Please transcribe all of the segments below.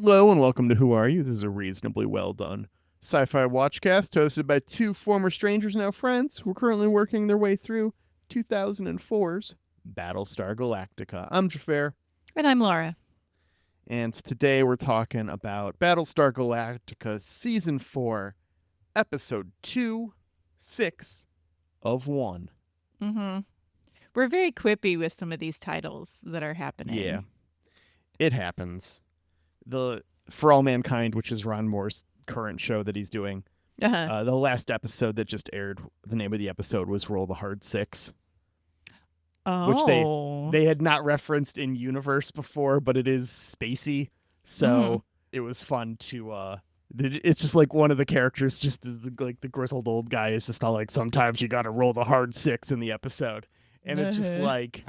Hello and welcome to Who Are You? This is a reasonably well done sci-fi watchcast hosted by two former strangers now friends who are currently working their way through 2004's Battlestar Galactica. I'm Xhafer, And I'm Laura. and today we're talking about Battlestar Galactica Season 4, Episode 2, 6 of 1. Mm-hmm. We're very quippy with some of these titles that are happening. Yeah, it happens. The For All Mankind, which is Ron Moore's current show that he's doing, Uh-huh. the last episode that just aired, the name of the episode was Roll the Hard Six, which Oh. they had not referenced in universe before, but it is spacey, so it was fun to it's just like one of the characters just is like the grizzled old guy is just all like, sometimes you gotta roll the hard six in the episode, and it's just like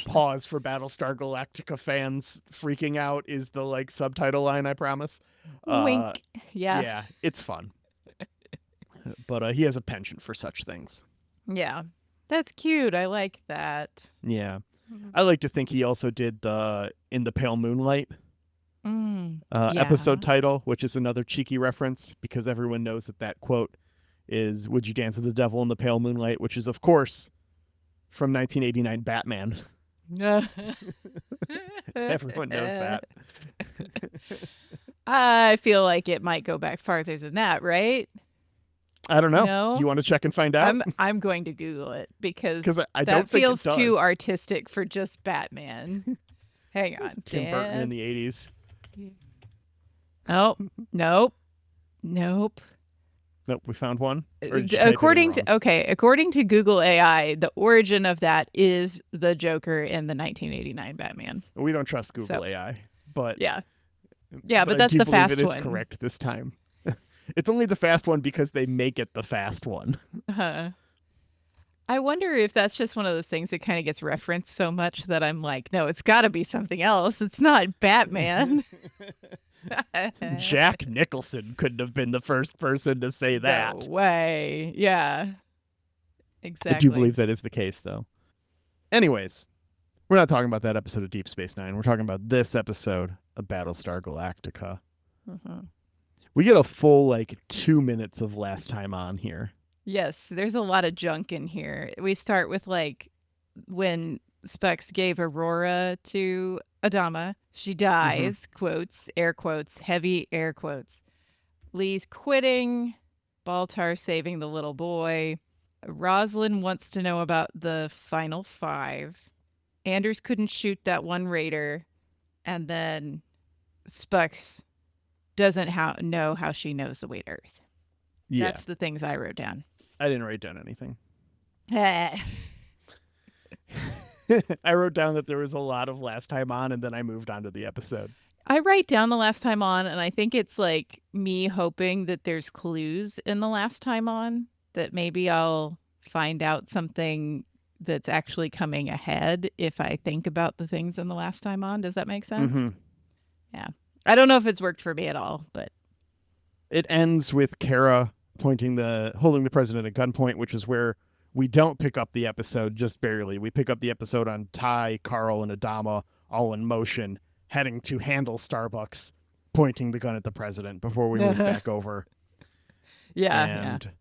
pause for Battlestar Galactica fans freaking out is the like subtitle line, I promise. Wink. Yeah. Yeah, it's fun. But he has a penchant for such things. Yeah. That's cute. I like that. Yeah. I like to think he also did the In the Pale Moonlight episode title, which is another cheeky reference because everyone knows that quote is "Would you dance with the devil in the pale moonlight?" which is, of course, from 1989 Batman. Everyone knows that. I feel like it might go back farther than that, right? I don't know. No? Do you want to check and find out? I'm going to Google it because I that don't think feels it does. too artistic for just Batman. Hang on. Tim Burton in the 80s. Oh, nope. Nope, we found one. According to Google AI, the origin of that is the Joker in the 1989 Batman. We don't trust Google AI, but yeah, but that's I do the believe fast it is one. correct this time. It's only the fast one because they make it the fast one. I wonder if that's just one of those things that kind of gets referenced so much that I'm like, no, it's got to be something else. It's not Batman. Jack Nicholson couldn't have been the first person to say that. No way. Yeah. Exactly. I do believe that is the case, though. Anyways, we're not talking about that episode of Deep Space Nine. We're talking about this episode of Battlestar Galactica. Mm-hmm. We get a full 2 minutes of last time on here. Yes, there's a lot of junk in here. We start with when Specs gave Aurora to Adama. She dies, quotes, air quotes, heavy air quotes. Lee's quitting. Baltar saving the little boy. Rosalind wants to know about the final 5. Anders couldn't shoot that one raider. And then Specs doesn't know how she knows the way to Earth. Yeah. That's the things I wrote down. I didn't write down anything. I wrote down that there was a lot of last time on, and then I moved on to the episode. I write down the last time on, and I think it's like me hoping that there's clues in the last time on, that maybe I'll find out something that's actually coming ahead if I think about the things in the last time on. Does that make sense? Mm-hmm. Yeah. I don't know if it's worked for me at all, but it ends with Kara holding the president at gunpoint, which is where we don't pick up the episode, just barely. We pick up the episode on Ty, Carl, and Adama all in motion, heading to handle Starbucks, pointing the gun at the president before we move back over. Yeah. And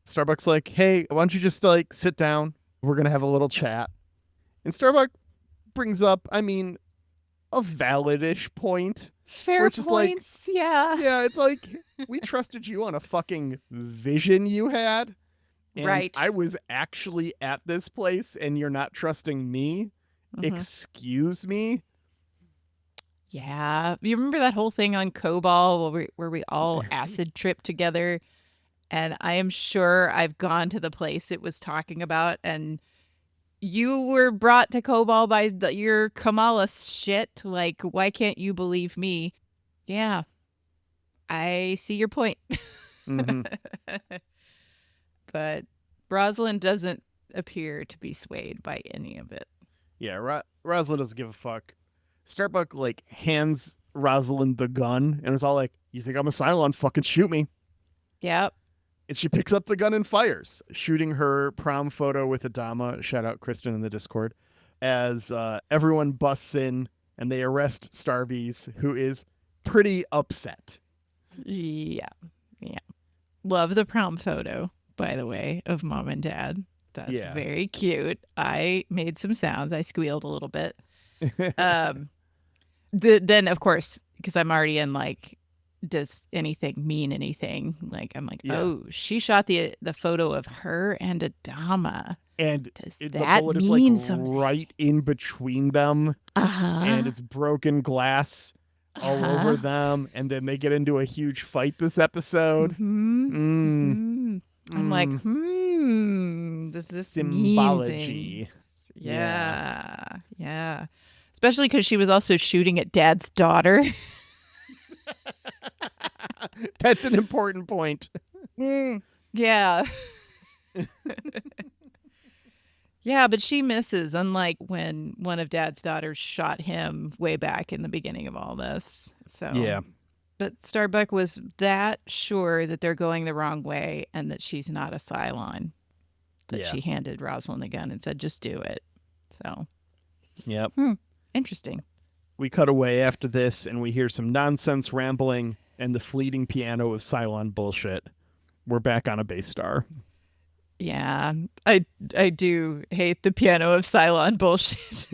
Starbucks like, hey, why don't you just sit down? We're going to have a little chat. And Starbuck brings up, a valid-ish point. Fair points, yeah. Yeah, it's like, we trusted you on a fucking vision you had. And right. I was actually at this place and you're not trusting me? Mm-hmm. Excuse me? Yeah. You remember that whole thing on Cobol where we all acid tripped together? And I am sure I've gone to the place it was talking about, and you were brought to Cobol by your Kamala shit. Like, why can't you believe me? Yeah. I see your point. Mm-hmm. But Rosalind doesn't appear to be swayed by any of it. Yeah, Rosalind doesn't give a fuck. Starbuck hands Rosalind the gun and it's all like, you think I'm a Cylon? Fucking shoot me. Yep. And she picks up the gun and fires, shooting her prom photo with Adama. Shout out Kristen in the Discord. As everyone busts in and they arrest Starbees, who is pretty upset. Yeah. Yeah. Love the prom photo, by the way, of mom and dad. That's very cute. I made some sounds. I squealed a little bit. Then, of course, because I'm already in like, does anything mean anything? Like, I'm like, oh, she shot the photo of her and Adama. And does the that bullet mean is like something? right in between them. And it's broken glass all over them. And then they get into a huge fight this episode. I'm like, does this symbology mean things? Yeah. Especially because she was also shooting at Dad's daughter. That's an important point. Yeah. Yeah, but she misses, unlike when one of Dad's daughters shot him way back in the beginning of all this. So yeah. But Starbuck was that sure that they're going the wrong way and that she's not a Cylon. That she handed Rosalind a gun and said, just do it. So. Yep. Interesting. We cut away after this and we hear some nonsense rambling and the fleeting piano of Cylon bullshit. We're back on a base star. Yeah, I do hate the piano of Cylon bullshit.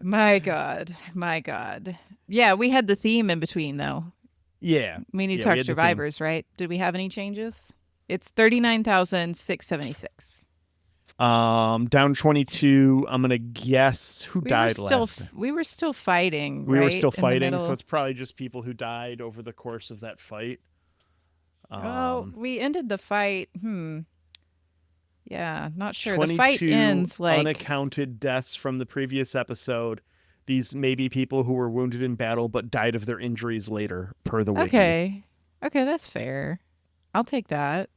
My God. Yeah, we had the theme in between, though. Yeah. We need to talk survivors, right? Did we have any changes? It's 39,676. Down 22. I'm gonna guess who died last. We were still fighting. We were still fighting, so it's probably just people who died over the course of that fight. We ended the fight. Yeah, not sure. 22 the fight ends like unaccounted deaths from the previous episode. These may be people who were wounded in battle but died of their injuries later, per the wiki. Okay, that's fair. I'll take that.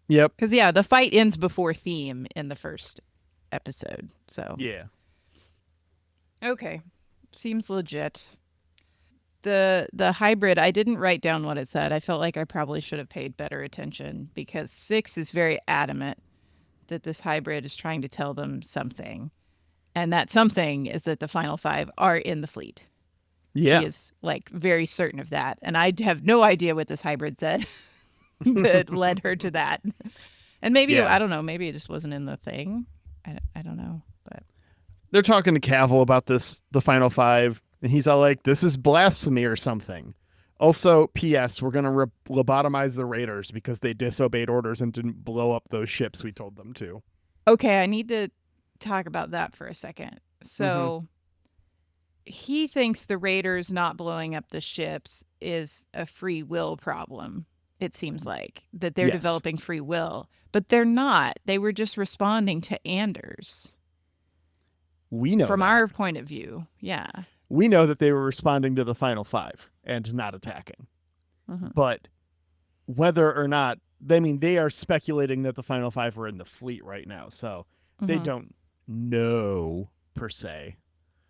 Yep. Because, the fight ends before theme in the first episode. So. Yeah. Okay. Seems legit. The hybrid, I didn't write down what it said. I felt like I probably should have paid better attention because 6 is very adamant that this hybrid is trying to tell them something. And that something is that the final 5 are in the fleet. Yeah. She is like very certain of that. And I have no idea what this hybrid said. That led her to that. And maybe, I don't know, maybe it just wasn't in the thing. I don't know. But they're talking to Cavill about the final 5, and he's all like, this is blasphemy or something. Also, P.S., we're going to lobotomize the Raiders because they disobeyed orders and didn't blow up those ships we told them to. Okay, I need to talk about that for a second. So he thinks the Raiders not blowing up the ships is a free will problem. It seems like that they're developing free will, but they're not. They were just responding to Anders. We know from that. our point of view. Yeah. We know that they were responding to the final 5 and not attacking. But whether or not, they are speculating that the final 5 are in the fleet right now. So they don't know per se.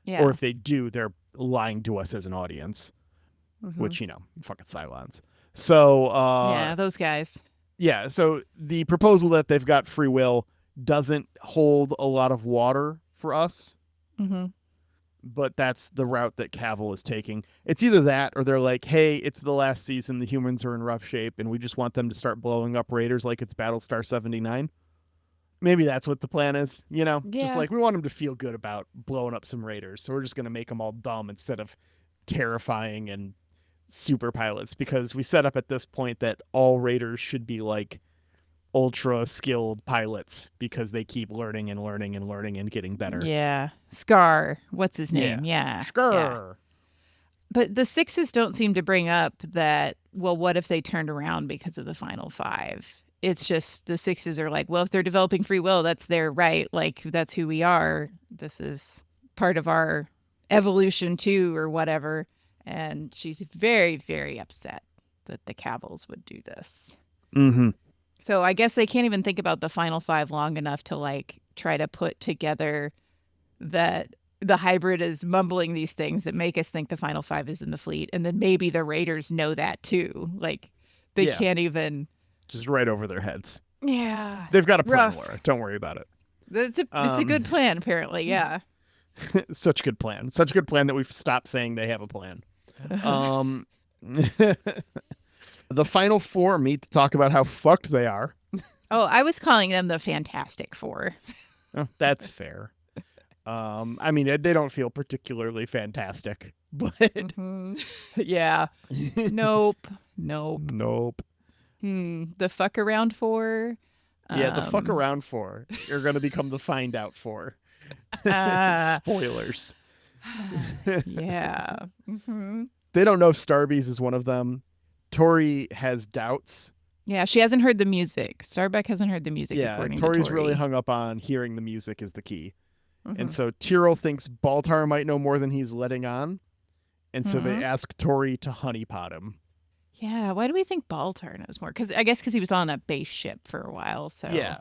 Yeah. Or if they do, they're lying to us as an audience, which, fucking Cylons. So, yeah, those guys. Yeah. So the proposal that they've got free will doesn't hold a lot of water for us. But that's the route that Cavill is taking. It's either that or they're like, hey, it's the last season. The humans are in rough shape and we just want them to start blowing up Raiders like it's Battlestar 79. Maybe that's what the plan is, Just like we want them to feel good about blowing up some Raiders. So we're just going to make them all dumb instead of terrifying and super pilots, because we set up at this point that all Raiders should be like ultra skilled pilots because they keep learning and learning and learning and getting better. Yeah. Scar. What's his name? Yeah. Scar. Yeah. But the 6s don't seem to bring up that, well, what if they turned around because of the final 5? It's just the 6s are like, well, if they're developing free will, that's their right. Like, that's who we are. This is part of our evolution too, or whatever. And she's very, very upset that the Cavills would do this. So I guess they can't even think about the final 5 long enough to like try to put together that the hybrid is mumbling these things that make us think the final 5 is in the fleet. And then maybe the Raiders know that too. Like they can't even. Just right over their heads. Yeah. They've got a plan, Laura. Don't worry about it. It's a good plan, apparently. Yeah. Such good plan. Such a good plan that we've stopped saying they have a plan. The final four meet to talk about how fucked they are. Oh, I was calling them the Fantastic Four. Oh, that's fair. I mean, they don't feel particularly fantastic, but Yeah. Nope. nope. The fuck around four. Yeah, the fuck around four. You're going to become the find out four. Spoilers. Yeah. They don't know if Starbees is one of them. Tori has doubts. Yeah, she hasn't heard the music. Starbuck hasn't heard the music. Yeah, according Tori's to Tori. really hung up on hearing the music is the key. And so Tyrell thinks Baltar might know more than he's letting on. And so they ask Tori to honeypot him. Yeah, why do we think Baltar knows more? I guess because he was on a base ship for a while. So yeah.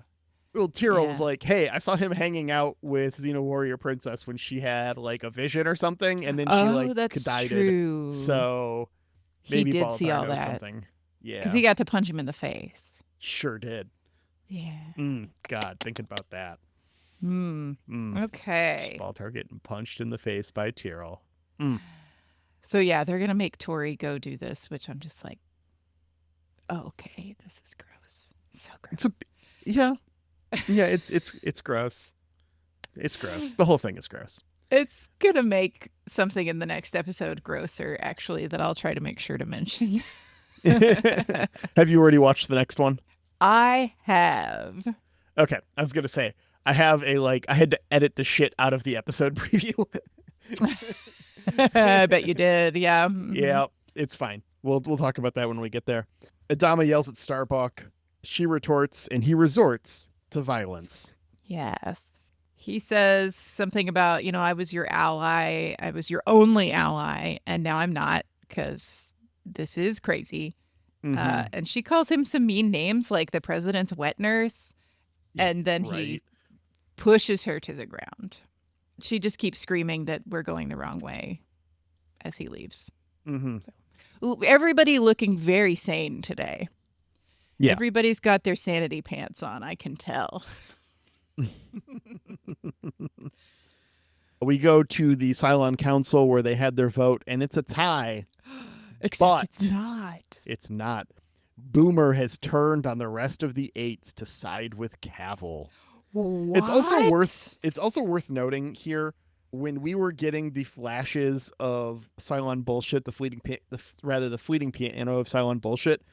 Well, Tyrell was like, hey, I saw him hanging out with Xena Warrior Princess when she had like a vision or something. And then she like that's died. true. So maybe he did Baltar see all knows that. something. Yeah. Because he got to punch him in the face. Sure did. Yeah. God, thinking about that. Okay. Baltar getting punched in the face by Tyrell. So yeah, they're gonna make Tori go do this, which I'm just like, oh, okay, this is gross. So gross. Yeah, it's gross. It's gross. The whole thing is gross. It's gonna make something in the next episode grosser, actually, that I'll try to make sure to mention. Have you already watched the next one? I have. Okay, I was gonna say I have I had to edit the shit out of the episode preview. I bet you did. Yeah. Yeah, it's fine. We'll talk about that when we get there. Adama yells at Starbuck. She retorts, and he resorts to violence. Yes. He says something about, I was your ally. I was your only ally, and now I'm not because this is crazy. And she calls him some mean names like the president's wet nurse. And then he pushes her to the ground. She just keeps screaming that we're going the wrong way as he leaves. So, everybody looking very sane today. Yeah. Everybody's got their sanity pants on, I can tell. We go to the Cylon Council where they had their vote, and it's a tie. Except it's not. It's not. Boomer has turned on the rest of the eights to side with Cavil. What? It's also worth noting here, when we were getting the flashes of Cylon bullshit, the fleeting piano of Cylon bullshit,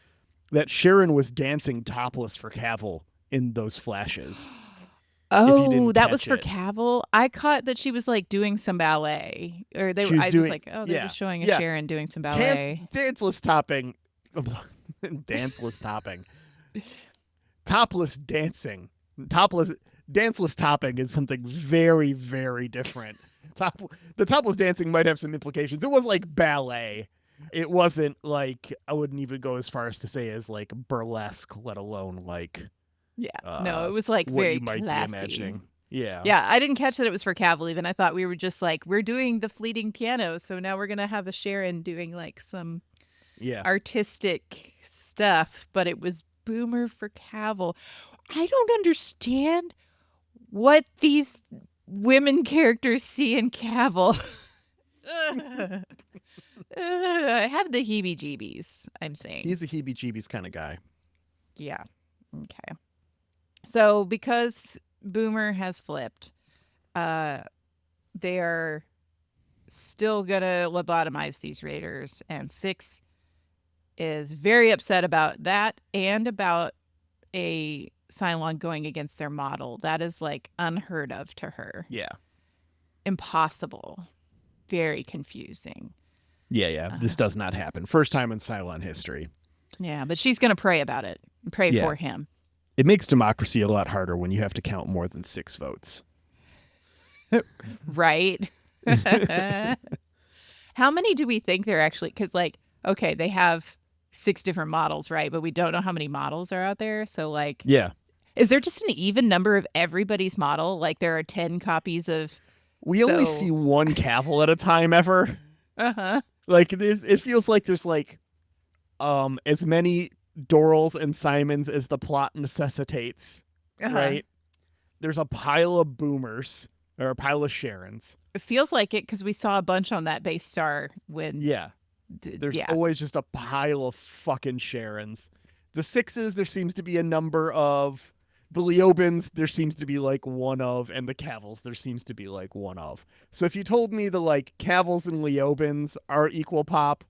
that Sharon was dancing topless for Cavil in those flashes. Oh, that was for Cavil? I caught that she was like doing some ballet. Or they was like, oh, they're just showing Sharon doing some ballet. Danceless topping. Danceless topping. Topless dancing. Danceless topping is something very, very different. The topless dancing might have some implications. It was like ballet. It wasn't like, I wouldn't even go as far as to say as like burlesque, let alone like. Yeah, no, it was like very what you might classy. be imagining. Yeah. Yeah, I didn't catch that it was for Cavil even. I thought we were just like, we're doing the fleeting piano, so now we're going to have a Sharon doing like some artistic stuff, but it was Boomer for Cavil. I don't understand what these women characters see in Cavil. I have the heebie-jeebies, I'm saying. He's a heebie-jeebies kind of guy. Yeah. Okay. So because Boomer has flipped, they are still going to lobotomize these raiders. And Six is very upset about that and about a Cylon going against their model. That is like unheard of to her. Yeah. Impossible. Very confusing. Yeah. This does not happen. First time in Cylon history. Yeah, but she's going to pray about it. Pray for him. It makes democracy a lot harder when you have to count more than 6 votes. Right? How many do we think they're actually? Because, like, okay, they have 6 different models, right? But we don't know how many models are out there. So, like, is there just an even number of everybody's model? Like, there are 10 copies of. We only see one Cavil at a time ever. Like, it feels like there's like as many Dorals and Simons as the plot necessitates, right? There's a pile of Boomers, or a pile of Sharons. It feels like it because we saw a bunch on that base star when. Yeah. There's yeah. always just a pile of fucking Sharons. The 6s, there seems to be a number of. The Leobins, there seems to be like one of, and the Cavils, there seems to be like one of. So if you told me the like Cavils and Leobins are equal pop,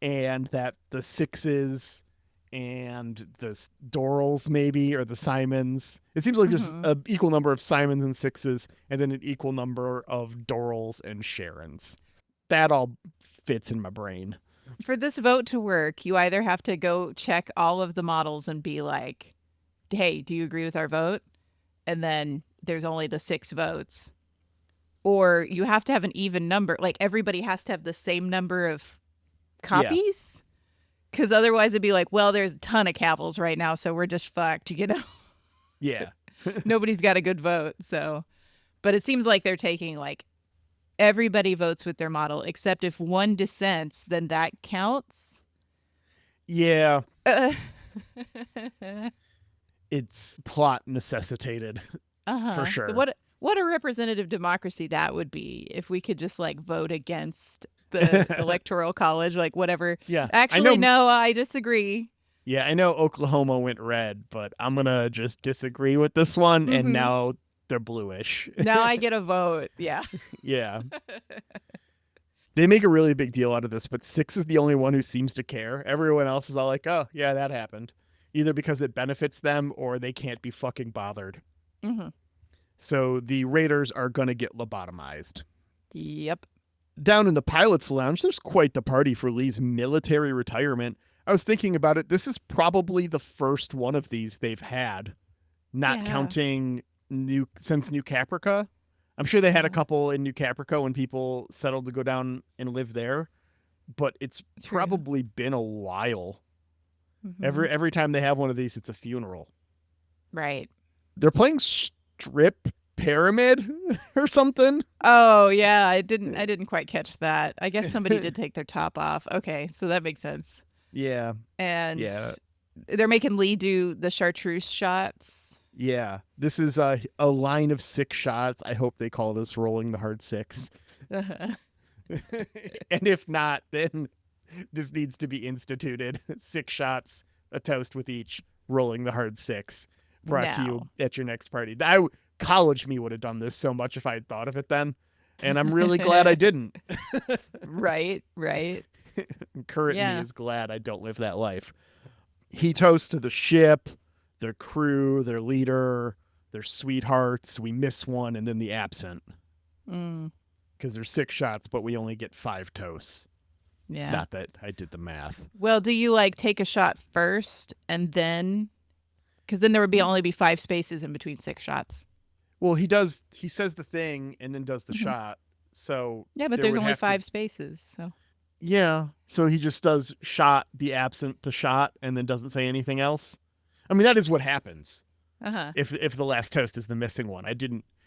and that the 6s and the Dorals maybe, or the Simons, it seems like there's an equal number of Simons and 6s, and then an equal number of Dorals and Sharons. That all fits in my brain. For this vote to work, you either have to go check all of the models and be like, hey, do you agree with our vote? And then there's only the 6 votes. Or you have to have an even number. Like everybody has to have the same number of copies. Because otherwise it'd be like, well, there's a ton of Cavils right now, so we're just fucked, you know? Yeah. Nobody's got a good vote. So, but it seems like they're taking like everybody votes with their model, except if one dissents, then that counts. Yeah. It's plot necessitated, for sure. What a representative democracy that would be if we could just like vote against the electoral college, like whatever. Yeah. Actually, no, I disagree. Yeah, I know Oklahoma went red, but I'm going to just disagree with this one, and now they're bluish. Now I get a vote. Yeah. Yeah. They make a really big deal out of this, but 6 is the only one who seems to care. Everyone else is all like, oh, yeah, that happened. Either because it benefits them or they can't be fucking bothered. So the Raiders are going to get lobotomized. Yep. Down in the pilot's lounge, there's quite the party for Lee's military retirement. I was thinking about it. This is probably the first one of these they've had, not counting since New Caprica. I'm sure they had a couple in New Caprica when people settled to go down and live there, but it's probably been a while. Every time they have one of these, it's a funeral. Right. They're playing Strip Pyramid or something. Oh yeah, I didn't quite catch that. I guess somebody did take their top off. Okay, so that makes sense. Yeah. And they're making Lee do the chartreuse shots. Yeah. This is a line of 6 shots. I hope they call this rolling the hard 6. And if not, then this needs to be instituted. 6 shots, a toast with each, rolling the hard 6. Brought to you at your next party. College me would have done this so much if I had thought of it then. And I'm really glad I didn't. Right. Current me is glad I don't live that life. He toasts to the ship, their crew, their leader, their sweethearts. We miss one, and then the absent. Because there's 6 shots, but we only get 5 toasts. Yeah. Not that I did the math. Well, do you like take a shot first and then? Because then there would only be 5 spaces in between 6 shots. Well, he says the thing and then does the shot. So yeah, but there's only 5 spaces. So yeah, so he just does shot, the absent, the shot, and then doesn't say anything else. I mean, that is what happens. If the last toast is the missing one.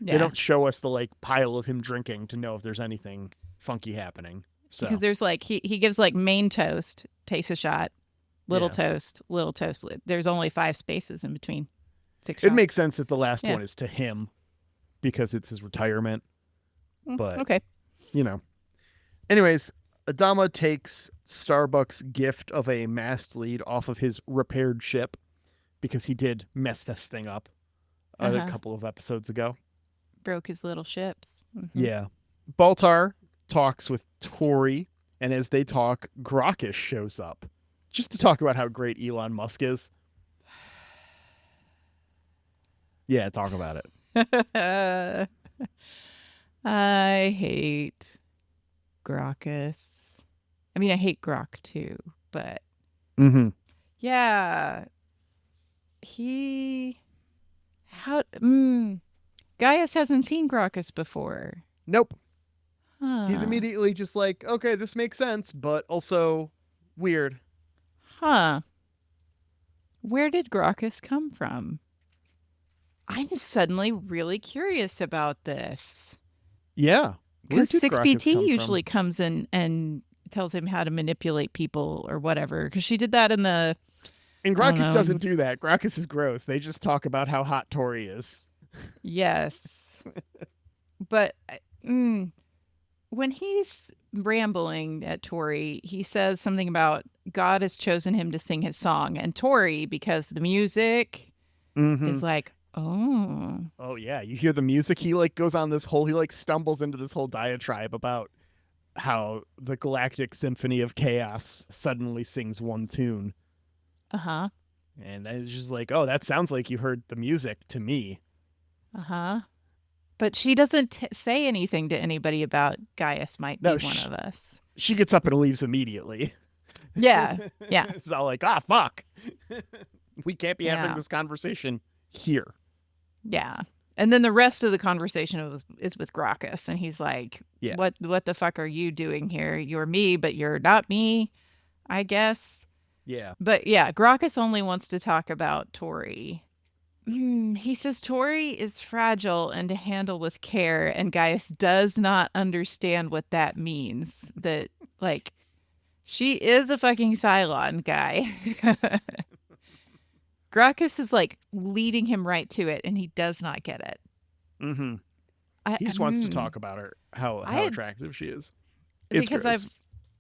They don't show us the like pile of him drinking to know if there's anything funky happening. So. Because there's like he gives like main toast, takes a shot, little toast, little toast. There's only 5 spaces in between 6 shots. It makes sense that the last one is to him because it's his retirement. But okay. Anyways, Adama takes Starbuck's gift of a mast lead off of his repaired ship because he did mess this thing up a couple of episodes ago. Broke his little ships. Yeah. Baltar talks with Tori, and as they talk, Gracchus shows up just to talk about how great Elon Musk is. Yeah, talk about it. I hate Gracchus. I mean, I hate Grok too, but yeah, Gaius hasn't seen Gracchus before. Nope. He's immediately just like, okay, this makes sense, but also weird. Where did Gracchus come from? I'm suddenly really curious about this. Yeah. Because 6BT usually comes in and tells him how to manipulate people or whatever. Because she did that in the... And Gracchus doesn't do that. Gracchus is gross. They just talk about how hot Tori is. Yes. But when he's rambling at Tori, he says something about God has chosen him to sing his song. And Tori, because the music is like, oh. Oh, yeah. You hear the music. He like goes on this whole, he like stumbles into this whole diatribe about how the Galactic Symphony of Chaos suddenly sings one tune. Uh-huh. And it's just like, oh, that sounds like you heard the music to me. Uh-huh. But she doesn't say anything to anybody about Gaius might be one of us. She gets up and leaves immediately. Yeah. Yeah. It's all like, fuck. We can't be having this conversation here. Yeah. And then the rest of the conversation is with Gracchus, and he's like, what the fuck are you doing here? You're me, but you're not me, I guess. Yeah. But yeah, Gracchus only wants to talk about Tori. He says Tori is fragile and to handle with care, and Gaius does not understand what that means. That, like, she is a fucking Cylon guy. Gracchus is like leading him right to it, and he does not get it. Mm-hmm. He just wants to talk about her, how attractive she is. It's because gross. I've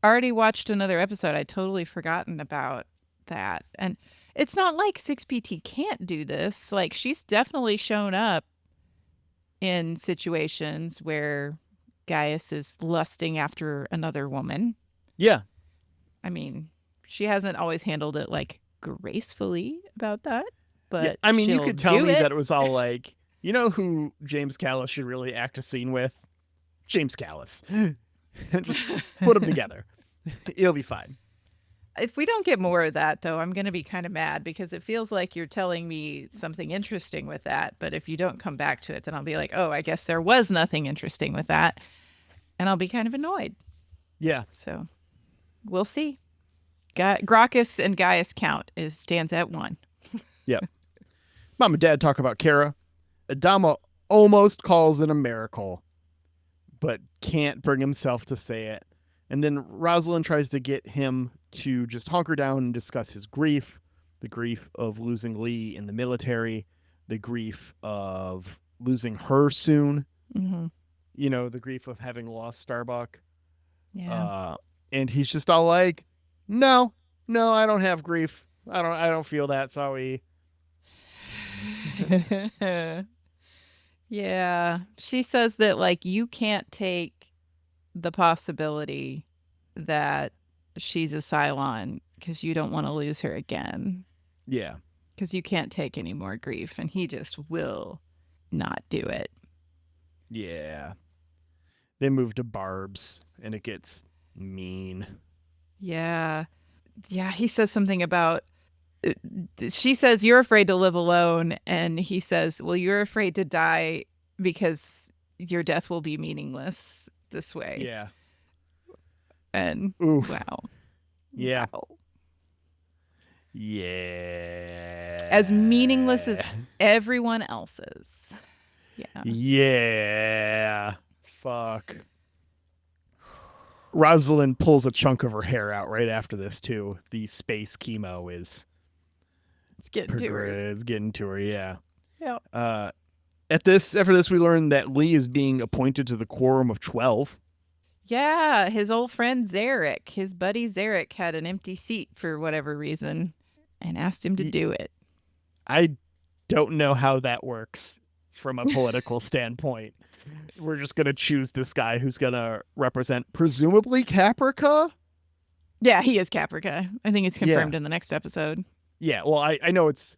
already watched another episode. I'd totally forgotten about that. And it's not like 6PT can't do this. Like, she's definitely shown up in situations where Gaius is lusting after another woman. Yeah. I mean, she hasn't always handled it like gracefully about that, but yeah, I mean, you could tell me that it was all like, you know who James Callis should really act a scene with? James Callis. Just put them together. It'll be fine. If we don't get more of that, though, I'm going to be kind of mad because it feels like you're telling me something interesting with that. But if you don't come back to it, then I'll be like, oh, I guess there was nothing interesting with that. And I'll be kind of annoyed. Yeah. So we'll see. Gracchus and Gaius count stands at 1. Yep. Mom and Dad talk about Kara. Adama almost calls it a miracle, but can't bring himself to say it. And then Rosalind tries to get him to just hunker down and discuss his grief, the grief of losing Lee in the military, the grief of losing her soon, you know, the grief of having lost Starbuck. Yeah. And he's just all like, no, I don't have grief. I don't feel that. Sorry. Yeah. She says that, like, you can't take the possibility that she's a Cylon because you don't want to lose her again. Yeah. Because you can't take any more grief, and he just will not do it. Yeah. They move to Barb's, and it gets mean. Yeah. Yeah, he says something about, she says, you're afraid to live alone, and he says, well, you're afraid to die because your death will be meaningless this way. Yeah. And oof. Wow. Yeah. Wow. Yeah. As meaningless as everyone else's. Yeah. Yeah. Fuck. Rosalind pulls a chunk of her hair out right after this too. The space chemo is It's getting to her. It's getting to her, yeah. Yeah. After this we learn that Lee is being appointed to the Quorum of 12. Yeah, his old friend Zarek, his buddy Zarek, had an empty seat for whatever reason and asked him to do it. I don't know how that works from a political standpoint. We're just going to choose this guy who's going to represent presumably Caprica? Yeah, he is Caprica. I think it's confirmed in the next episode. Yeah, well, I know it's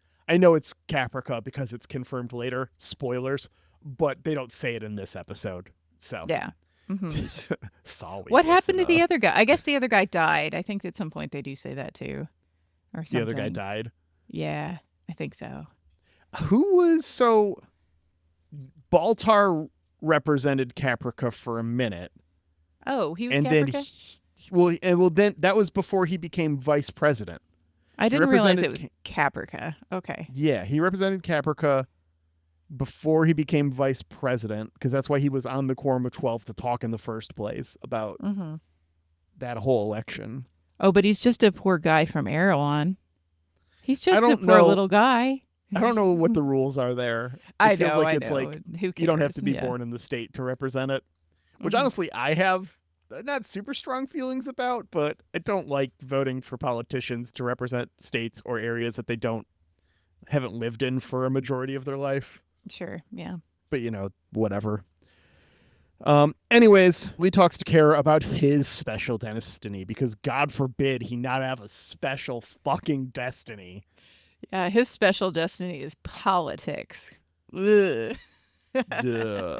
Caprica because it's confirmed later. Spoilers, but they don't say it in this episode. So yeah. Mm-hmm. What happened to the other guy? I guess the other guy died. I think at some point they do say that too, or something. The other guy died. Yeah, I think so. Who was Baltar represented Caprica for a minute. Oh, he was and Caprica? Then that was before he became vice president. I didn't realize it was Caprica. Okay. Yeah, he represented Caprica before he became vice president, because that's why he was on the Quorum of 12 to talk in the first place about that whole election. Oh, but he's just a poor guy from Erewhon. He's just a poor little guy. I don't know what the rules are there. It feels like I it's know. like Who you don't have cares? to be Yeah. born in the state to represent it, which Mhm. honestly I have not super strong feelings about, but I don't like voting for politicians to represent states or areas that they haven't lived in for a majority of their life. Sure. Yeah. But whatever. Anyways, Lee talks to Kara about his special destiny because God forbid he not have a special fucking destiny. Yeah. His special destiny is politics. Ugh. Duh.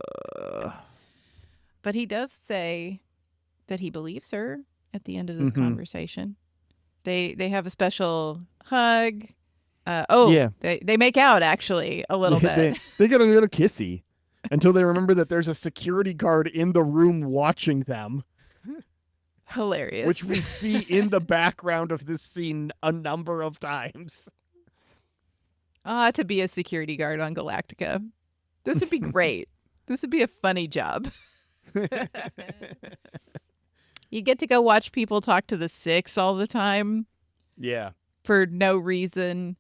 But he does say that he believes her at the end of this Mm-hmm. conversation. They have a special hug. Yeah. They make out actually a little bit. They get a little kissy until they remember that there's a security guard in the room watching them, Hilarious. which we see in the background of this scene a number of times. To be a security guard on Galactica. This would be great. This would be a funny job. You get to go watch people talk to the Six all the time Yeah. for no reason.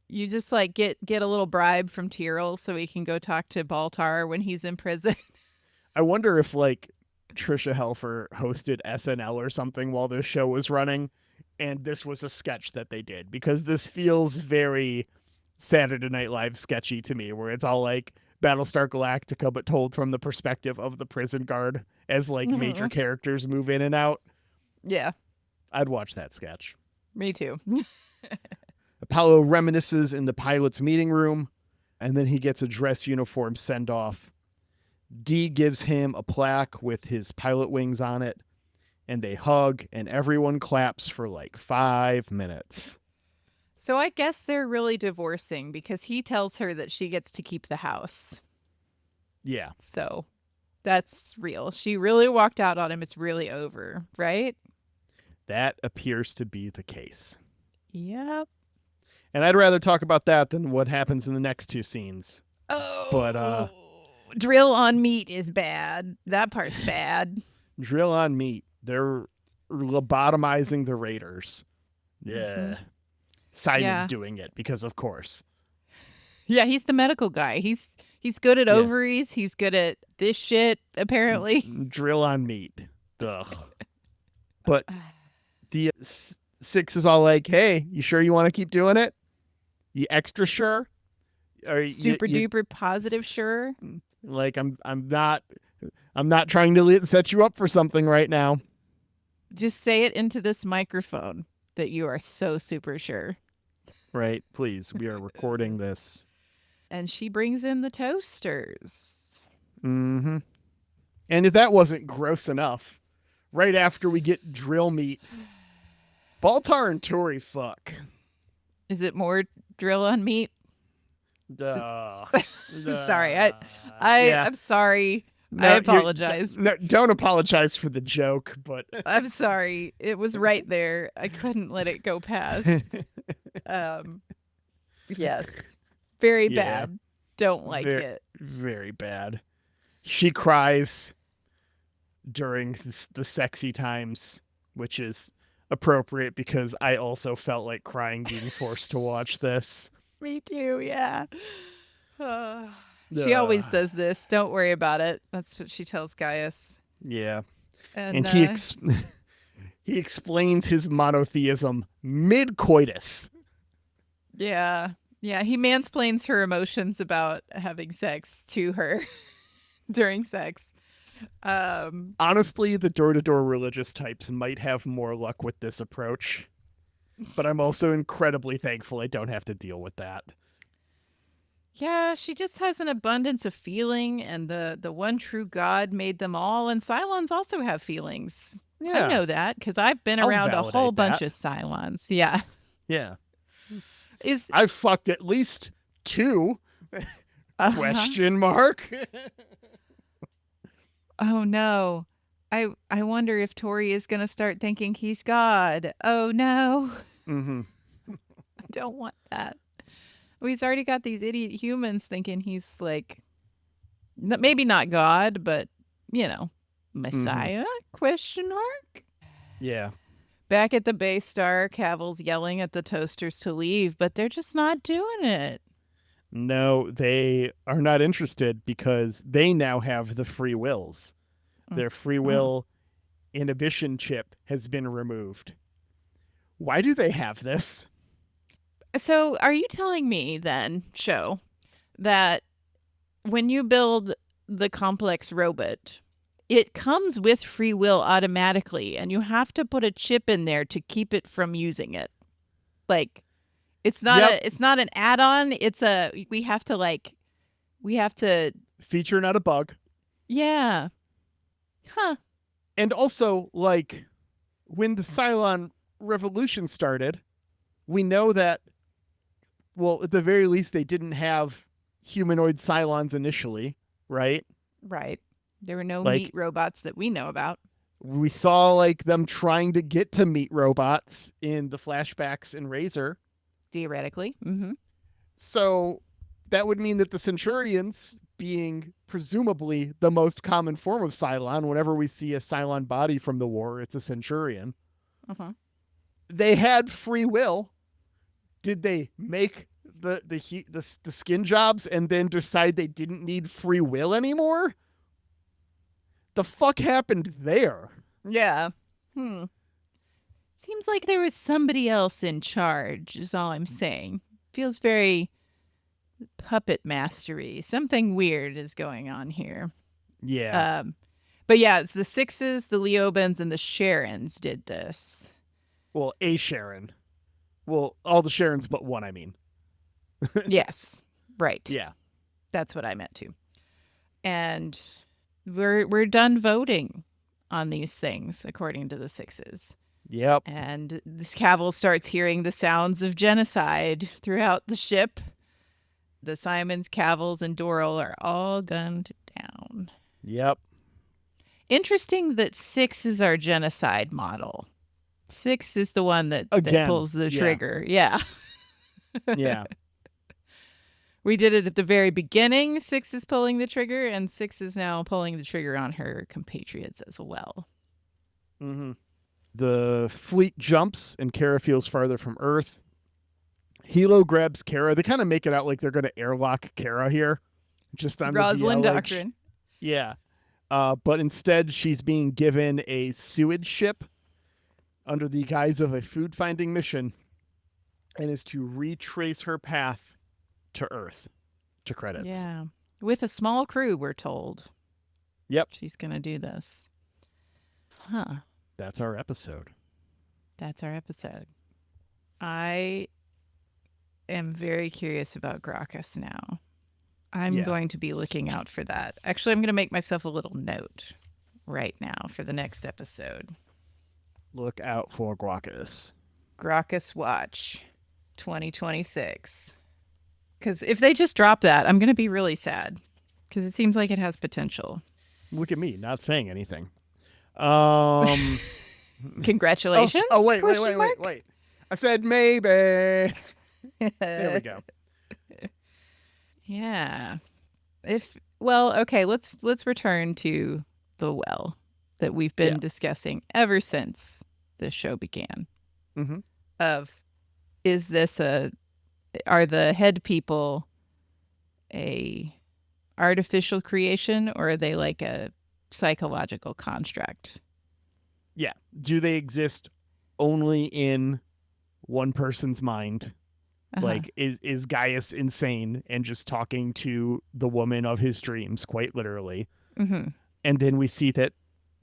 You just like get a little bribe from Tyrell so he can go talk to Baltar when he's in prison. I wonder if like Trisha Helfer hosted SNL or something while this show was running, and this was a sketch that they did, because this feels very Saturday Night Live sketchy to me, where it's all like Battlestar Galactica but told from the perspective of the prison guard as like major characters move in and out. Yeah, I'd watch that sketch. me too. Apollo reminisces in the pilot's meeting room, and then he gets a dress uniform send off. D gives him a plaque with his pilot wings on it, and they hug, and everyone claps for like 5 minutes. So I guess they're really divorcing because he tells her that she gets to keep the house. Yeah. So that's real. She really walked out on him. It's really over, right? That appears to be the case. Yep. And I'd rather talk about that than what happens in the next two scenes. Oh, But drill on meat is bad. That part's bad. drill on meat. They're lobotomizing the Raiders. Yeah. Mm-hmm. Simon's doing it because of course. Yeah, he's the medical guy. He's good at ovaries. He's good at this shit, apparently. Drill on meat. Ugh. But the Six is all like, hey, you sure you want to keep doing it? You extra sure? Or super duper positive sure? Like I'm not trying to set you up for something right now. Just say it into this microphone that you are so super sure. Right, please. We are recording this. And she brings in the toasters. Mm-hmm. And if that wasn't gross enough, right after we get drill meat, Baltar and Tori fuck. Is it more drill on meat? Duh. Sorry. I'm sorry. No, I apologize. No, don't apologize for the joke, but I'm sorry. It was right there. I couldn't let it go past. Yes. Very bad. Don't like it. Very bad. She cries during the sexy times, which is appropriate because I also felt like crying being forced to watch this. Me too, yeah. She always does this. Don't worry about it. That's what she tells Gaius. Yeah. And he explains his monotheism mid-coitus. Yeah. Yeah, he mansplains her emotions about having sex to her during sex. Honestly, the door-to-door religious types might have more luck with this approach, but I'm also incredibly thankful I don't have to deal with that. Yeah, she just has an abundance of feeling, and the one true God made them all, and Cylons also have feelings. Yeah. I know that because I've been around a whole bunch of Cylons. Yeah. Yeah. I've fucked at least 2. Question mark. Oh no. I wonder if Tori is going to start thinking he's God. Oh no. Mm-hmm. I don't want that. Well, he's already got these idiot humans thinking he's like, maybe not God, but, Messiah? Question mark? Yeah. Back at the base star, Cavill's yelling at the toasters to leave, but they're just not doing it. No, they are not interested because they now have the free wills. Mm. Their free Mm. will inhibition chip has been removed. Why do they have this? So, are you telling me then, show, that when you build the complex robot, it comes with free will automatically, and you have to put a chip in there to keep it from using it? Like, Yep. it's not an add-on. It's a we have to. Feature, not a bug. Yeah. Huh. And also, like, when the Cylon revolution started, we know that, well, at the very least, they didn't have humanoid Cylons initially, right? Right. There were no Like, meat robots that we know about. we saw, like, them trying to get to meet robots in the flashbacks in Razor. Theoretically. Mm-hmm. So that would mean that the Centurions, being presumably the most common form of Cylon, whenever we see a Cylon body from the war, it's a Centurion. Uh-huh. They had free will. Did they make the skin jobs and then decide they didn't need free will anymore? The fuck happened there? Yeah. Seems like there was somebody else in charge, is all I'm saying. Feels very puppet mastery. Something weird is going on here. Yeah. But yeah, it's the Sixes, the Leobans, and the Sharons did this. Well, a Sharon. Well, all the Sharons but one, I mean. Yes. Right. Yeah. That's what I meant too. And we're done voting on these things, according to the Sixes. Yep. And this Cavil starts hearing the sounds of genocide throughout the ship. The Simons, Cavils, and Doral are all gunned down. Yep. Interesting that 6 is our genocide model. 6 is the one that pulls the trigger. Yeah. Yeah. We did it at the very beginning. 6 is pulling the trigger, and 6 is now pulling the trigger on her compatriots as well. Mm-hmm. The fleet jumps, and Kara feels farther from Earth. Hilo grabs Kara. They kind of make it out like they're going to airlock Kara here, just on Rosalind the DL doctrine. Yeah. But instead, she's being given a sewage ship under the guise of a food-finding mission, and is to retrace her path to Earth. To credits. Yeah. With a small crew, we're told. Yep. She's going to do this. Huh. That's our episode. I am very curious about Gracchus now. I'm going to be looking out for that. Actually, I'm going to make myself a little note right now for the next episode. Look out for Gracchus. Gracchus Watch 2026. Because if they just drop that, I'm going to be really sad. Because it seems like it has potential. Look at me, not saying anything. Congratulations. Wait. I said maybe. There we go. Yeah. Okay, let's return to the well that we've been discussing ever since this show began. Mm-hmm. Are the head people a artificial creation, or are they like a psychological construct? Yeah. Do they exist only in one person's mind? Uh-huh. Like, is Gaius insane and just talking to the woman of his dreams, quite literally? Mm-hmm. And then we see that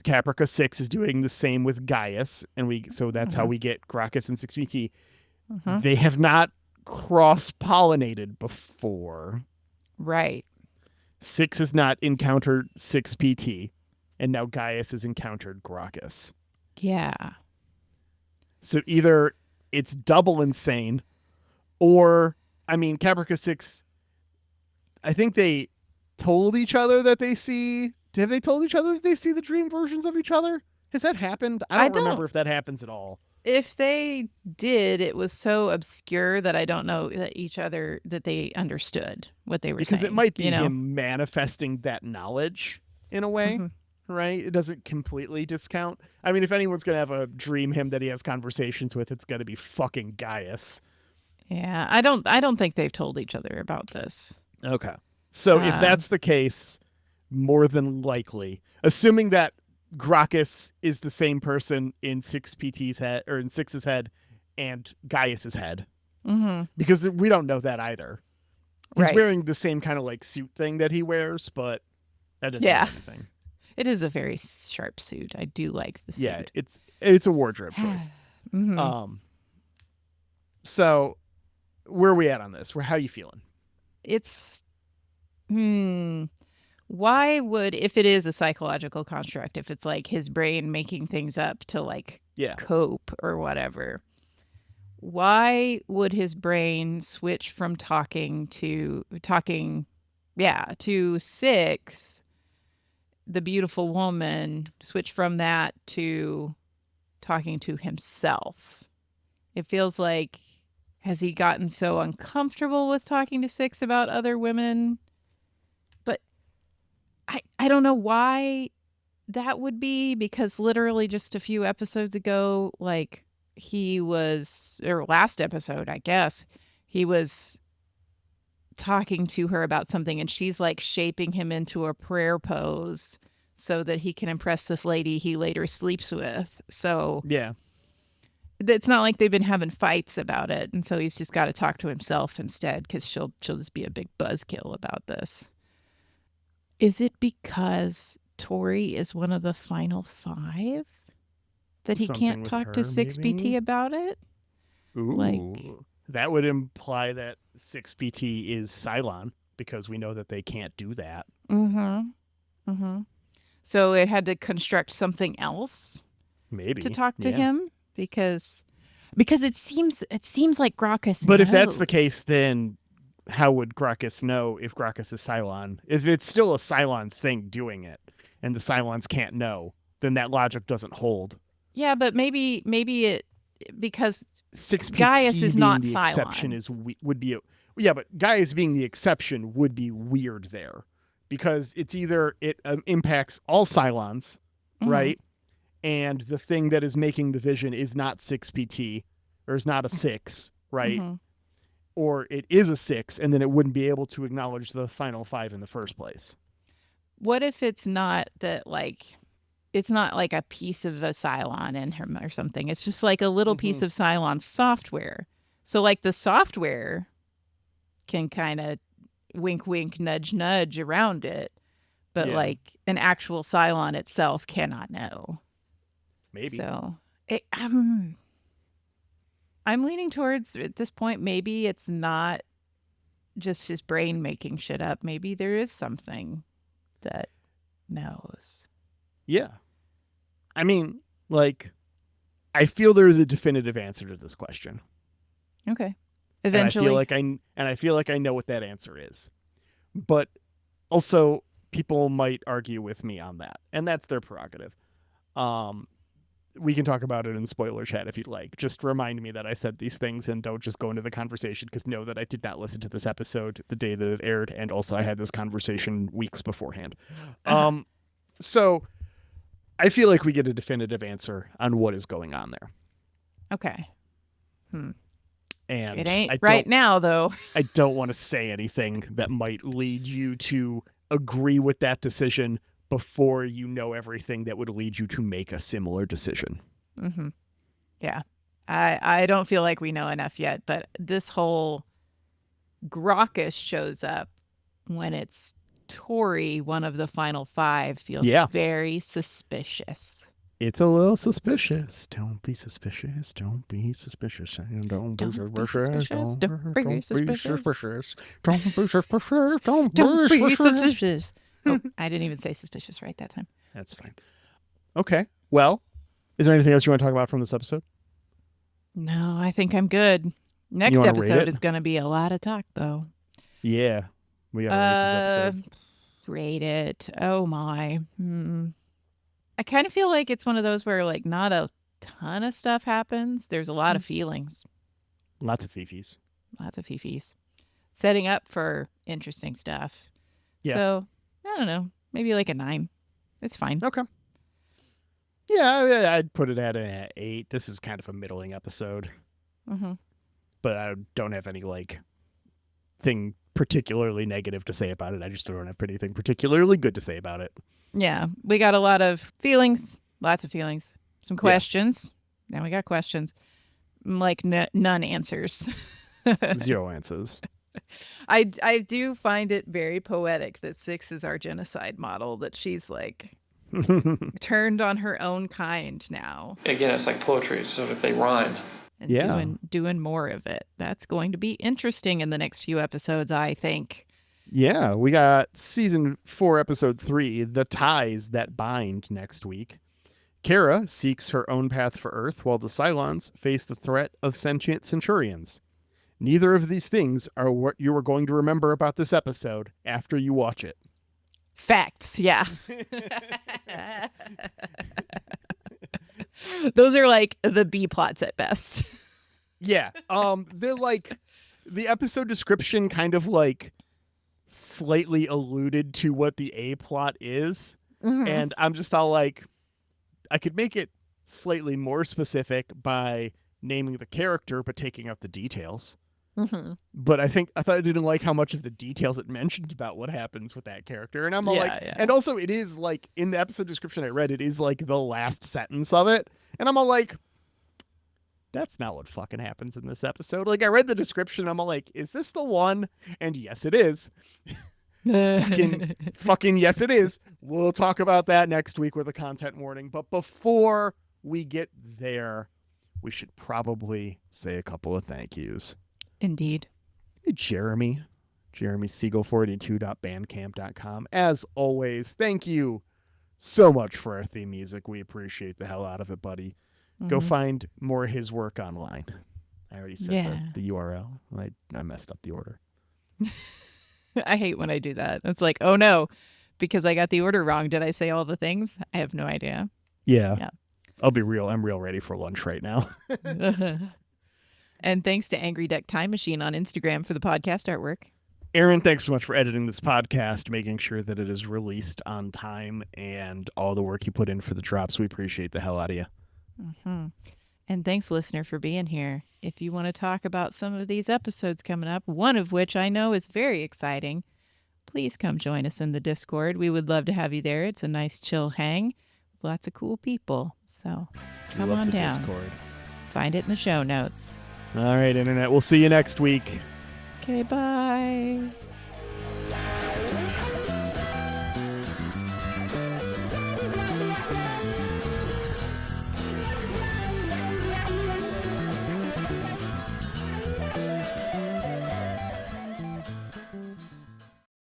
Caprica 6 is doing the same with Gaius, and so that's how we get Gracchus and 6PT. Uh-huh. They have not cross-pollinated before. Right. 6 has not encountered 6PT, and now Gaius has encountered Gracchus. Yeah. So either it's double insane, or, I mean, Caprica 6, I think they told each other that they see... Have they told each other that they see the dream versions of each other? Has that happened? I don't remember if that happens at all. If they did, it was so obscure that I don't know that they understood what they were saying. Because it might be him manifesting that knowledge in a way, right? It doesn't completely discount. I mean, if anyone's going to have a dream him that he has conversations with, it's going to be fucking Gaius. Yeah, I don't think they've told each other about this. Okay. So if Um, that's the case, more than likely, assuming that Gracchus is the same person in 6PT's head or in Six's head and Gaius's head, mm-hmm. because we don't know that either. He's Right. wearing the same kind of like suit thing that he wears, but that doesn't Yeah. mean anything. It is a very sharp suit. I do like the Yeah, suit. it's a wardrobe choice. Mm-hmm. So where are we at on this? How are you feeling? It's why would, if it is a psychological construct, if it's like his brain making things up to like Yeah. cope or whatever, why would his brain switch from talking to Six, the beautiful woman, switch from that to talking to himself? It feels like, has he gotten so uncomfortable with talking to Six about other women? But I don't know why that would be, because literally just a few episodes ago, like last episode, I guess, he was talking to her about something and she's like shaping him into a prayer pose so that he can impress this lady he later sleeps with. So Yeah. it's not like they've been having fights about it, and so he's just got to talk to himself instead, because she'll just be a big buzzkill about this. Is it because Tori is one of the final 5 that he Something can't with talk her, to 6PT maybe? about it? Ooh. Like, That would imply that 6PT is Cylon, because we know that they can't do that. so it had to construct something else Maybe. to talk to Yeah. him, because it seems like Gracchus But knows. if that's the case, then how would Gracchus know if Gracchus is Cylon? If it's still a Cylon thing doing it, and the Cylons can't know, then that logic doesn't hold. Yeah, but maybe it, because 6PT Gaius is being not the Cylon. exception would be yeah, but Gaius being the exception would be weird there, because it's either it impacts all Cylons, right? And the thing that is making the vision is not 6PT, or is not a 6, right? Or it is a 6, and then it wouldn't be able to acknowledge the final 5 in the first place. What if it's not that, like, it's not like a piece of a Cylon in him or something? It's just like a little piece of Cylon software. So, like, the software can kind of wink, wink, nudge, nudge around it, but like an actual Cylon itself cannot know. Maybe. So, I'm leaning towards, at this point, maybe it's not just his brain making shit up. Maybe there is something that knows. Yeah. I mean, like, I feel there is a definitive answer to this question. Okay. Eventually. And I feel like I know what that answer is. But also, people might argue with me on that, and that's their prerogative. We can talk about it in spoiler chat if you'd like. Just remind me that I said these things, and don't just go into the conversation, because know that I did not listen to this episode the day that it aired, and also I had this conversation weeks beforehand. So I feel like we get a definitive answer on what is going on there. Okay. And it ain't right now, though. I don't want to say anything that might lead you to agree with that decision before you know everything that would lead you to make a similar decision. Yeah. I don't feel like we know enough yet, but this whole Gracchus shows up when it's Tori, one of the final 5, feels very suspicious. It's a little suspicious. Don't be suspicious. Don't be suspicious. And don't be suspicious. Don't be suspicious. Don't be suspicious. Don't be suspicious. Oh, I didn't even say suspicious right that time. That's fine. Okay. Well, is there anything else you want to talk about from this episode? No, I think I'm good. Next episode is going to be a lot of talk, though. Yeah. We got to rate this episode. Rate it. Oh, my. I kind of feel like it's one of those where, like, not a ton of stuff happens. There's a lot of feelings. Lots of fifis. Setting up for interesting stuff. Yeah. So, I don't know. Maybe like a 9. It's fine. Okay. Yeah, I'd put it at an 8. This is kind of a middling episode. but I don't have any like thing particularly negative to say about it. I just don't have anything particularly good to say about it. Yeah, we got a lot of feelings, lots of feelings, some questions. Now we got questions, like none answers. 0 answers. I do find it very poetic that Six is our genocide model, that she's like turned on her own kind now. Again, it's like poetry, so if they rhyme. And doing more of it. That's going to be interesting in the next few episodes, I think. Yeah, we got season 4, episode 3, The Ties That Bind, next week. Kara seeks her own path for Earth while the Cylons face the threat of sentient Centurions. Neither of these things are what you are going to remember about this episode after you watch it. Facts, yeah. Those are like the B plots at best. Yeah. They're like, the episode description kind of like slightly alluded to what the A plot is. Mm-hmm. And I'm just all like, I could make it slightly more specific by naming the character but taking out the details. Mm-hmm. But I thought I didn't like how much of the details it mentioned about what happens with that character. And I'm all and also it is like in the episode description I read, it is like the last sentence of it. And I'm all like, that's not what fucking happens in this episode. Like I read the description, I'm all like, is this the one? And yes, it is. fucking yes, it is. We'll talk about that next week with a content warning. But before we get there, we should probably say a couple of thank yous. Indeed. Hey, Jeremy Siegel42.bandcamp.com. As always, thank you so much for our theme music. We appreciate the hell out of it, buddy. Mm-hmm. Go find more of his work online. I already said the URL. I messed up the order. I hate when I do that. It's like, oh no, because I got the order wrong. Did I say all the things? I have no idea. Yeah. I'll be real. I'm real ready for lunch right now. And thanks to Angry Duck Time Machine on Instagram for the podcast artwork. Aaron, thanks so much for editing this podcast, making sure that it is released on time, and all the work you put in for the drops. We appreciate the hell out of you. Mm-hmm. And thanks, listener, for being here. If you want to talk about some of these episodes coming up, one of which I know is very exciting, please come join us in the Discord. We would love to have you there. It's a nice, chill hang with lots of cool people. So come on down. Discord. Find it in the show notes. All right, Internet. We'll see you next week. Okay, bye.